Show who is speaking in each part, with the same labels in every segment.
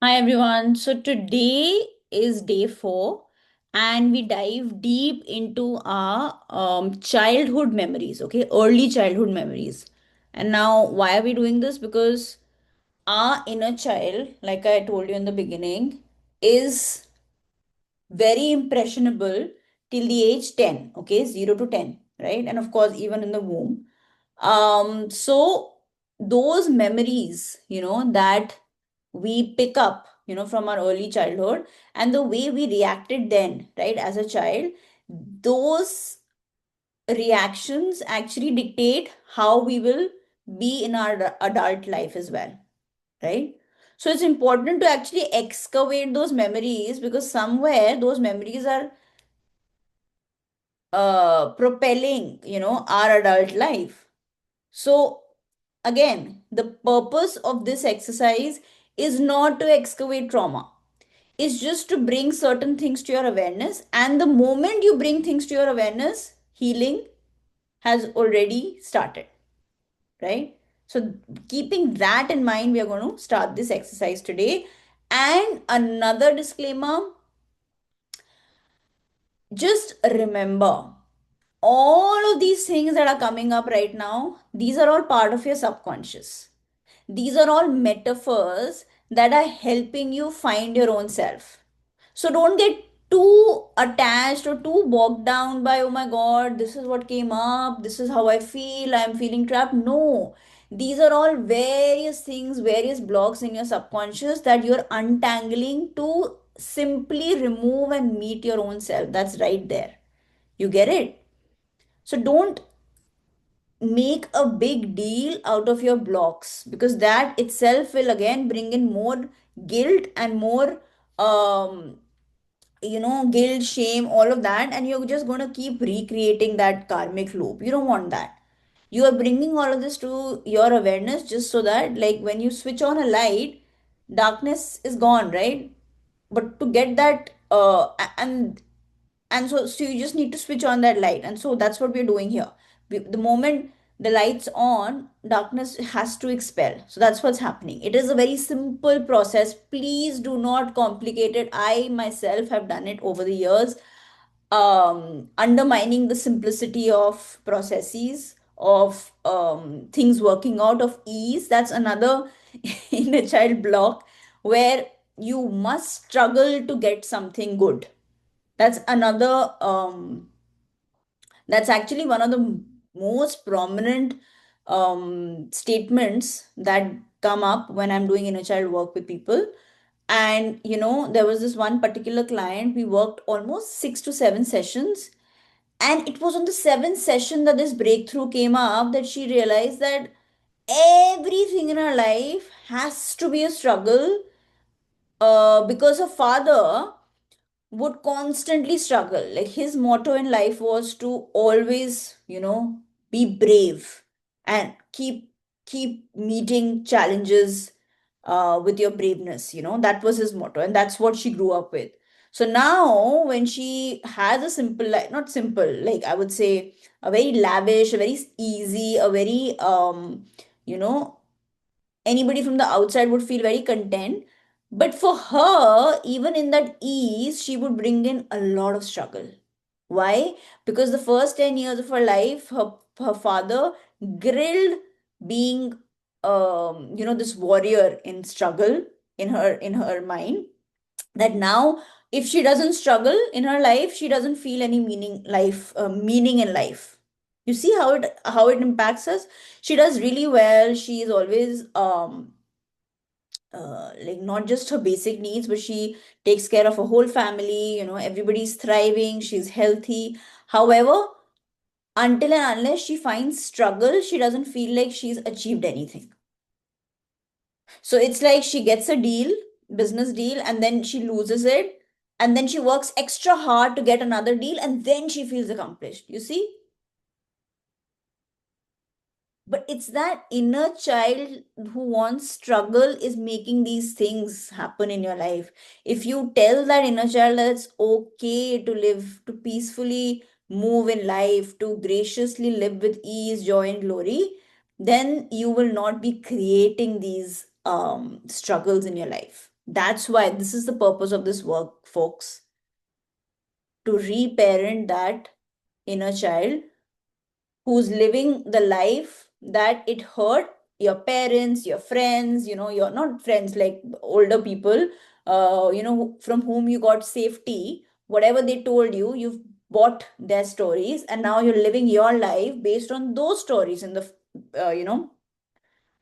Speaker 1: Hi everyone. So today is day 4, and we dive deep into our childhood memories, okay? Early childhood memories. And now, why are we doing this? Because our inner child, like I told you in the beginning, is very impressionable till the age 10, okay? 0 to 10, right? And of course, even in the womb. So those memories, that we pick up, from our early childhood and the way we reacted then, right, as a child, those reactions actually dictate how we will be in our adult life as well, right? So it's important to actually excavate those memories because somewhere those memories are propelling, our adult life. So again, the purpose of this exercise is not to excavate trauma. It's just to bring certain things to your awareness. And the moment you bring things to your awareness, healing has already started, right? So, keeping that in mind, we are going to start this exercise today. And another disclaimer, just remember all of these things that are coming up right now, these are all part of your subconscious. These are all metaphors that are helping you find your own self. So don't get too attached or too bogged down by, oh my God, this is what came up, this is how I feel, I'm feeling trapped. No, these are all various things, various blocks in your subconscious that you're untangling to simply remove and meet your own self. That's right there. You get it? So don't make a big deal out of your blocks because that itself will again bring in more guilt and more guilt, shame, all of that, and you're just going to keep recreating that karmic loop. You don't want that. You are bringing all of this to your awareness just so that, like, when you switch on a light, darkness is gone, right? But to get that, and so you just need to switch on that light, and so that's what we're doing here. The moment the lights on, darkness has to expel. So that's what's happening. It is a very simple process. Please do not complicate it. I myself have done it over the years, undermining the simplicity of processes, of things working out, of ease. That's another inner child block where you must struggle to get something good. That's another, that's actually one of the most prominent statements that come up when I'm doing inner child work with people. And, there was this one particular client, we worked almost 6 to 7 sessions. And it was on the seventh session that this breakthrough came up, that she realized that everything in her life has to be a struggle, because her father would constantly struggle. Like, his motto in life was to always, be brave and keep meeting challenges with your braveness. That was his motto, and that's what she grew up with. So now, when she has a simple life, not simple, like I would say, a very lavish, a very easy, a very you know, anybody from the outside would feel very content. But for her, even in that ease, she would bring in a lot of struggle. Why? Because the first 10 years of her life, her father grilled being, this warrior in struggle in her mind. That now, if she doesn't struggle in her life, she doesn't feel any meaning in life. You see how it impacts us. She does really well. She is always like, not just her basic needs, but she takes care of a whole family. Everybody's thriving, she's healthy. However, until and unless she finds struggle, she doesn't feel like she's achieved anything. So it's like she gets a deal, business deal, and then she loses it, and then she works extra hard to get another deal, and then she feels accomplished. You see? But it's that inner child who wants struggle is making these things happen in your life. If you tell that inner child that it's okay to live, to peacefully move in life, to graciously live with ease, joy, and glory, then you will not be creating these struggles in your life. That's why this is the purpose of this work, folks, to reparent that inner child who's living the life that it hurt your parents, your friends, your not friends, like older people, from whom you got safety. Whatever they told you, you've bought their stories, and now you're living your life based on those stories in the,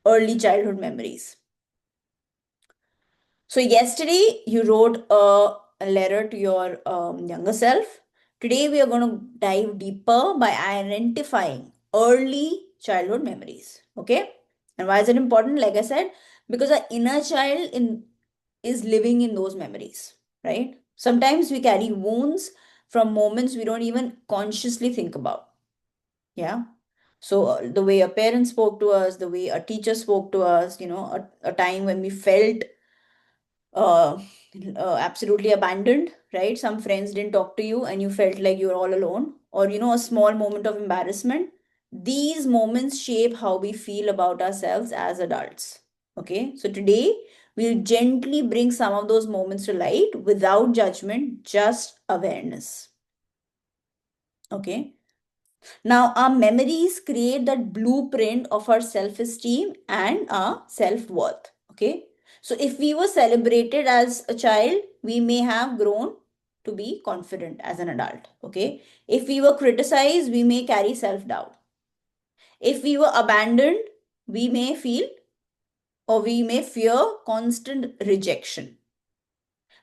Speaker 1: early childhood memories. So, yesterday you wrote a letter to your younger self. Today we are going to dive deeper by identifying early childhood memories. Okay? And why is it important? Like I said, because our inner child is living in those memories, right? Sometimes we carry wounds from moments we don't even consciously think about. Yeah. So, the way a parent spoke to us, the way a teacher spoke to us, a time when we felt uh, absolutely abandoned, right? Some friends didn't talk to you and you felt like you were all alone, or, a small moment of embarrassment. These moments shape how we feel about ourselves as adults. Okay, so today we'll gently bring some of those moments to light without judgment, just awareness. Okay. Now, our memories create that blueprint of our self esteem and our self worth. Okay. So, if we were celebrated as a child, we may have grown to be confident as an adult. Okay. If we were criticized, we may carry self doubt. If we were abandoned, we may feel or we may fear constant rejection.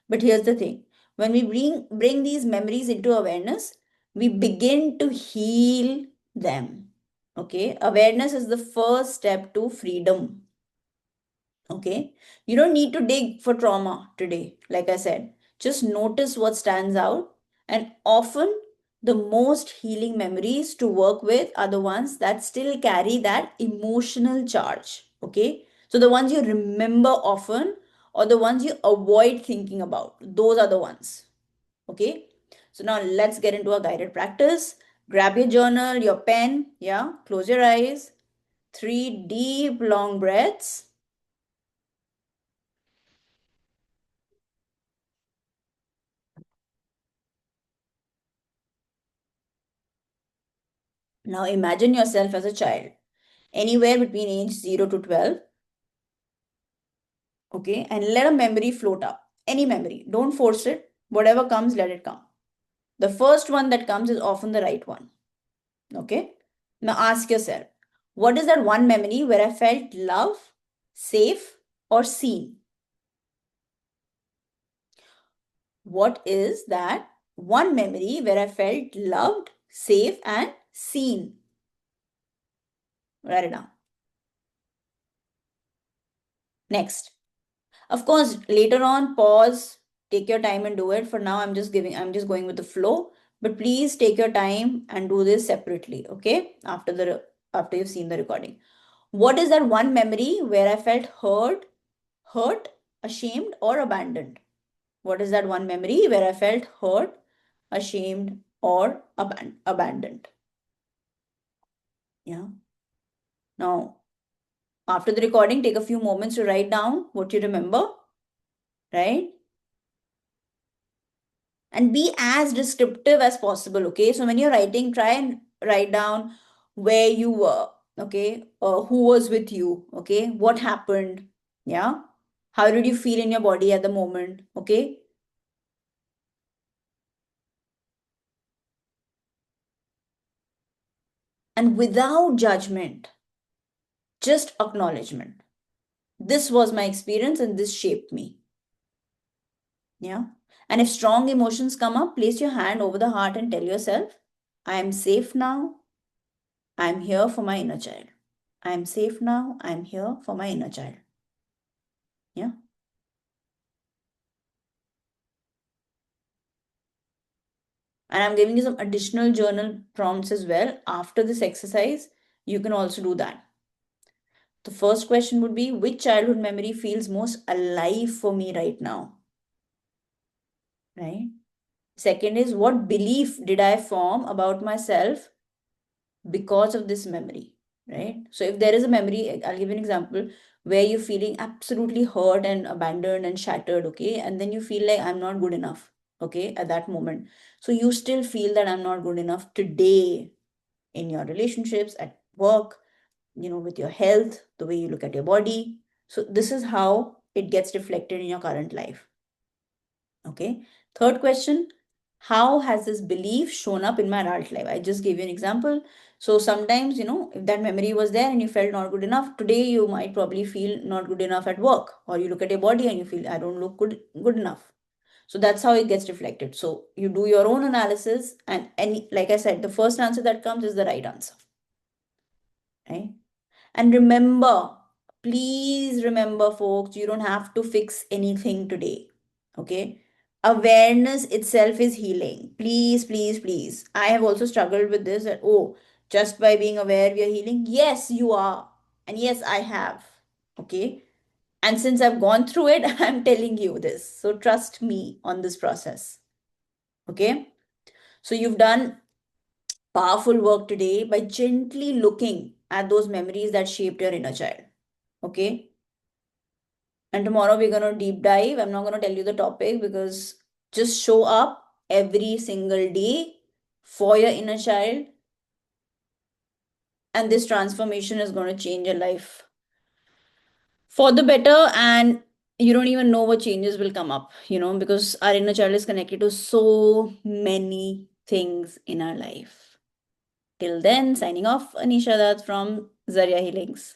Speaker 1: But here's the thing, when we bring these memories into awareness, we begin to heal them. Okay, awareness is the first step to freedom. Okay, you don't need to dig for trauma today. Like I said, just notice what stands out, and often the most healing memories to work with are the ones that still carry that emotional charge. Okay, so the ones you remember often or the ones you avoid thinking about, those are the ones. Okay, so now let's get into a guided practice. Grab your journal, your pen, yeah, close your eyes, three deep long breaths. Now imagine yourself as a child, anywhere between age 0 to 12, okay? And let a memory float up. Any memory. Don't force it. Whatever comes, let it come. The first one that comes is often the right one, okay? Now ask yourself, what is that one memory where I felt love, safe, or seen? What is that one memory where I felt loved, safe, and seen? Write it down. Next. Of course, later on, pause, take your time and do it. For now, I'm just going with the flow. But please take your time and do this separately, okay? After you've seen the recording. What is that one memory where I felt hurt, ashamed, or abandoned? What is that one memory where I felt hurt, ashamed, or abandoned? Yeah. Now, after the recording, take a few moments to write down what you remember, right? And be as descriptive as possible. Okay, so when you're writing, try and write down where you were. Okay, who was with you. Okay, what happened. Yeah, how did you feel in your body at the moment. Okay, and without judgment, just acknowledgement. This was my experience and this shaped me. Yeah, and if strong emotions come up, place your hand over the heart and tell yourself, I am safe now. I am here for my inner child. I am safe now. I am here for my inner child. Yeah. And I'm giving you some additional journal prompts as well. After this exercise, you can also do that. The first question would be, which childhood memory feels most alive for me right now? Right? Second is, what belief did I form about myself because of this memory? Right? So if there is a memory, I'll give you an example. where you're feeling absolutely hurt and abandoned and shattered, okay? And then you feel like I'm not good enough, okay, at that moment. So you still feel that I'm not good enough today in your relationships, at work, with your health, the way you look at your body. So this is how it gets reflected in your current life. Okay. Third question, how has this belief shown up in my adult life? I just gave you an example. So sometimes, if that memory was there and you felt not good enough, today you might probably feel not good enough at work, or you look at your body and you feel I don't look good enough. So that's how it gets reflected. So you do your own analysis, and any, like I said, the first answer that comes is the right answer, right? And remember, please remember, folks, you don't have to fix anything today. Okay? Awareness itself is healing. Please, please, please. I have also struggled with this that, oh, just by being aware, we are healing. Yes, you are. And yes, I have. Okay? And since I've gone through it, I'm telling you this. So trust me on this process. Okay? So you've done powerful work today by gently looking at those memories that shaped your inner child. Okay. And tomorrow we're going to deep dive. I'm not going to tell you the topic because just show up every single day for your inner child, and this transformation is going to change your life for the better. And you don't even know what changes will come up, because our inner child is connected to so many things in our life. Till then, signing off, Anisha Dutt from Zaria Healings.